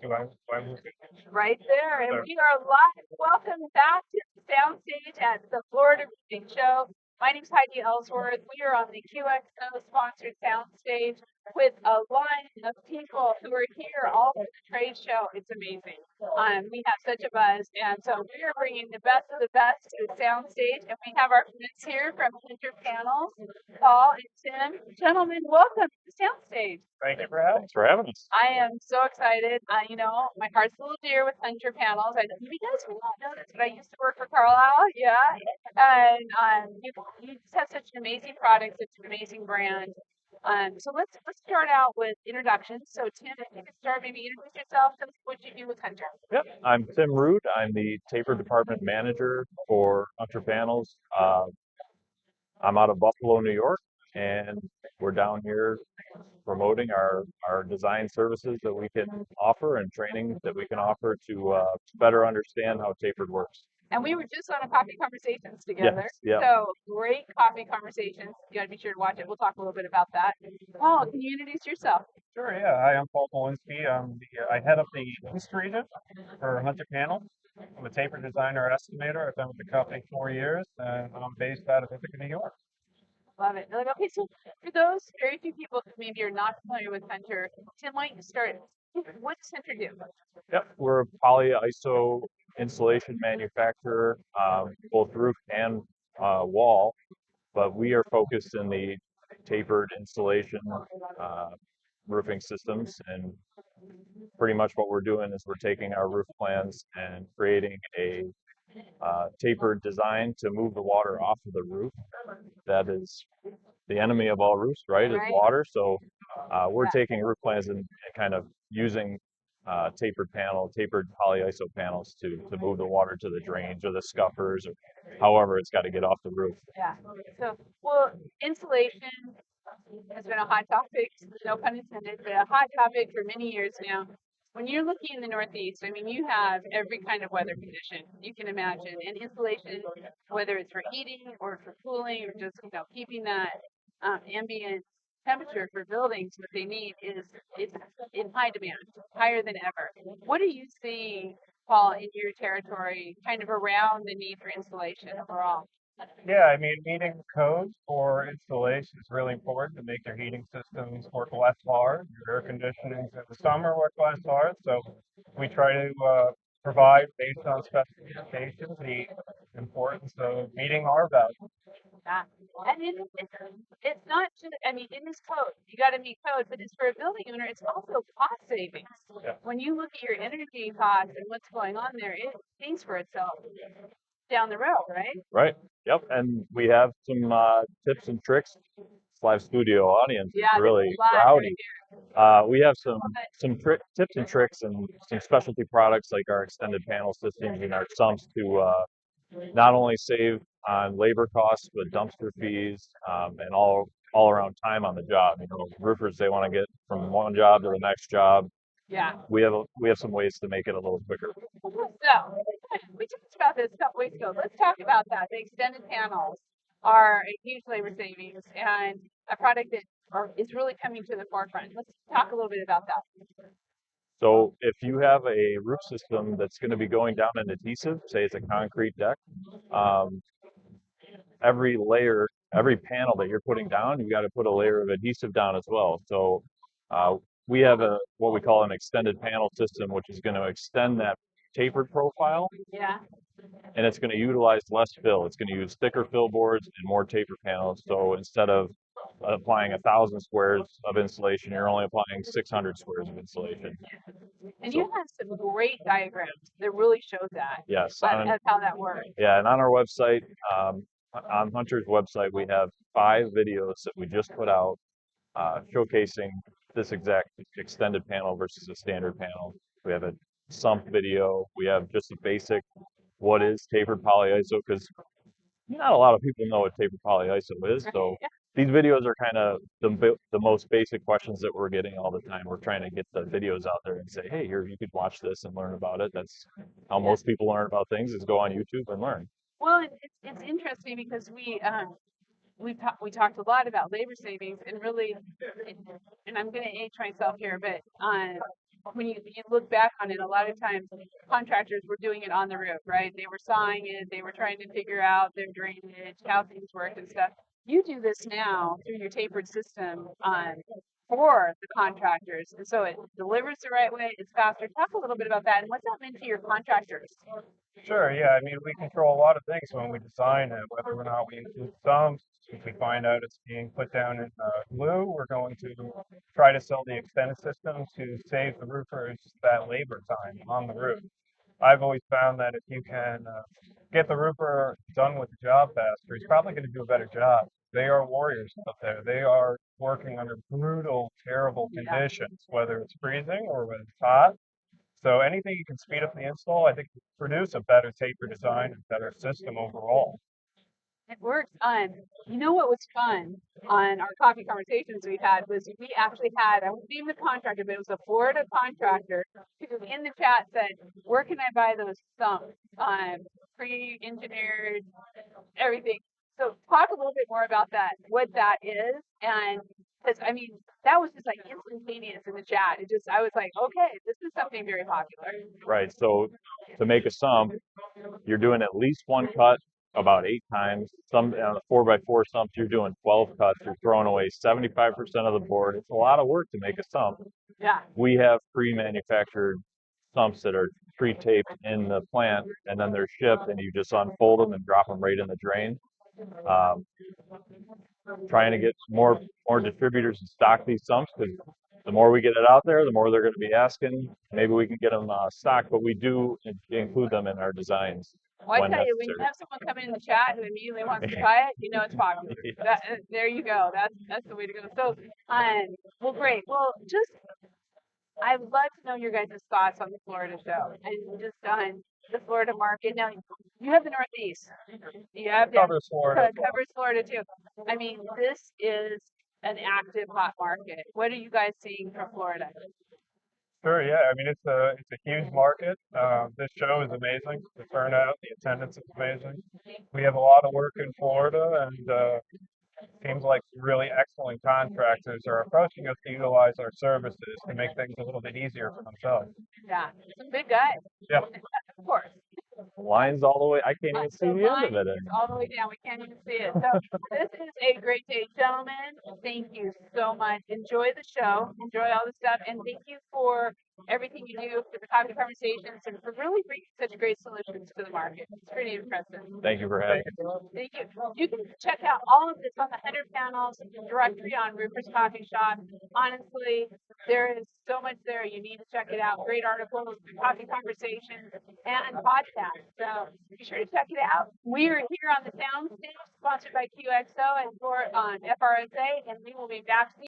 Right there, and we are live. Welcome back to the Soundstage at the Florida Roofing Show. My name's Heidi Ellsworth. We are on the QXO sponsored Soundstage with a line of people who are here all for the trade show. It's amazing. We have such a buzz, and so we are bringing the best of the best to the Soundstage, and we have our friends here from Hunter Panels, Paul and Tim. Gentlemen, welcome to the Soundstage. Thanks for having us. I am so excited. My heart's a little dear with Hunter Panels. I you guys may not know this, but I used to work for Carlisle. Yeah, and you just have such an amazing product, such an amazing brand. So let's start out with introductions. So Tim, if you could start, maybe introduce yourself. Tell us what you do with Hunter. Yep, I'm Tim Root. I'm the taper department manager for Hunter Panels. I'm out of Buffalo, New York, and we're down here promoting our design services that we can offer and training that we can offer to better understand how tapered works. And we were just on a coffee conversations together. Yes, yeah. So great coffee conversations. You got to be sure to watch it. We'll talk a little bit about that. Paul, can you introduce yourself? Sure, yeah. Hi, I'm Paul Polinski. I head up the East region for Hunter Panel. I'm a taper designer estimator. I've been with the company 4 years, and I'm based out of Ithaca, New York. Love it. Okay, so for those very few people who maybe are not familiar with Hunter, Tim, why don't you start? What does Hunter do? Yep, we're a polyiso insulation manufacturer, both roof and wall, but we are focused in the tapered insulation roofing systems, and pretty much what we're doing is we're taking our roof plans and creating a tapered design to move the water off of the roof. That is the enemy of all roofs, right? Is water. So we're taking roof plans and kind of using tapered polyiso panels to move the water to the drains or the scuffers or however it's got to get off the roof. Yeah. So, well, insulation has been a hot topic, no pun intended, but a hot topic for many years now. When you're looking in the Northeast, I mean, you have every kind of weather condition you can imagine, and insulation, whether it's for heating or for cooling or just keeping that ambient temperature for buildings, what they need is in high demand, higher than ever. What are you seeing, Paul, in your territory, kind of around the need for insulation overall? Yeah, I mean, meeting codes for installation is really important to make your heating systems work less hard, your air conditioning in the summer work less hard. So we try to provide, based on specifications, the importance of meeting our values. Yeah. And it's not just, I mean, it is code. You got to meet code, but it's for a building owner, it's also cost savings. Yeah. When you look at your energy costs and what's going on there, it pays for itself down the road, right? Right. Yep. And we have some tips and tricks. This live studio audience is really rowdy. We have some tips and tricks and some specialty products like our extended panel systems and our sumps to not only save on labor costs but dumpster fees and all around time on the job. You know, roofers, they want to get from one job to the next job. Yeah. We have some ways to make it a little quicker. So we talked about this a couple weeks ago. Let's talk about that. The extended panels are a huge labor savings and a product that is really coming to the forefront. Let's talk a little bit about that. So if you have a roof system that's going to be going down an adhesive, say it's a concrete deck, every layer, every panel that you're putting down, you got to put a layer of adhesive down as well. So we have what we call an extended panel system, which is going to extend that tapered profile. Yeah. And it's going to utilize less fill. It's going to use thicker fill boards and more taper panels. So instead of applying 1,000 squares of insulation, you're only applying 600 squares of insulation. And you have some great diagrams that really show that. Yes. That's how that works. Yeah, and on our website, on Hunter's website, we have 5 videos that we just put out showcasing this exact extended panel versus a standard panel. We have a sump video. We have just a basic what is tapered polyiso, because not a lot of people know what tapered polyiso is. So these videos are kind of the most basic questions that we're getting all the time. We're trying to get the videos out there and say, hey, here, you could watch this and learn about it. That's how most people learn about things, is go on YouTube and learn. Well, it's interesting because we talked a lot about labor savings and really, and I'm going to age myself here, but when you look back on it, a lot of times contractors were doing it on the roof, right? They were sawing it, they were trying to figure out their drainage, how things work and stuff. You do this now through your tapered system for the contractors, and so it delivers the right way. It's faster. Talk a little bit about that and what's that meant to your contractors. Sure, yeah. I mean, we control a lot of things when we design it, whether or not we include sumps. If we find out it's being put down in glue, we're going to try to sell the extended system to save the roofers that labor time on the roof. I've always found that if you can get the roofer done with the job faster, he's probably going to do a better job. They are warriors out there. They are working under brutal, terrible Yeah. conditions, whether it's freezing or whether it's hot. So anything you can speed up the install, I think will produce a better taper design and better system overall. It works. You know what was fun on our coffee conversations we had was we actually had, I won't name the contractor, but it was a Florida contractor who in the chat said, where can I buy those stumps? Pre-engineered, everything. So talk a little bit more about that, what that is, and because I mean that was just like instantaneous in the chat. It just I was like, okay, this is something very popular. Right. So to make a sump, you're doing at least one cut about 8 times. Some on the 4x4 sumps, you're doing 12 cuts. You're throwing away 75% of the board. It's a lot of work to make a sump. Yeah. We have pre-manufactured sumps that are pre-taped in the plant, and then they're shipped, and you just unfold them and drop them right in the drain. Um, Trying to get more distributors to stock these sumps because the more we get it out there, the more they're going to be asking. Maybe we can get them stocked, but we do include them in our designs Well, I when tell you, when you necessary. have someone come in the chat who immediately wants to try it, you know it's popular. Yes. There you go. That's the way to go. So, well, great. Well, just I'd love to know your guys' thoughts on the Florida show and just on the Florida market. Now, you have the Northeast. You have the Covers Florida. covers Florida too. I mean, this is an active hot market. What are you guys seeing from Florida? Sure, yeah. I mean, it's a huge market. This show is amazing. The turnout, the attendance is amazing. We have a lot of work in Florida, and seems like really excellent contractors are approaching us to utilize our services to make things a little bit easier for themselves. Yeah, some big guys. Yeah. Of course. Lines all the way. I can't even see The the end line of it. is all the way down. We can't even see it. So this is a great day, gentlemen. Thank you so much. Enjoy the show. Enjoy all the stuff, and thank you for everything you do for the coffee conversations and for really bringing such great solutions to the market. It's pretty impressive. Thank you for having me. Thank you. You can check out all of this on the Header Panels directory on Roofer's Coffee Shop. Honestly, there is so much there. You need to check it out. Great articles, coffee conversations, and podcasts. So be sure to check it out. We are here on the Sound Stage, sponsored by QXO and for FRSA, and we will be back soon.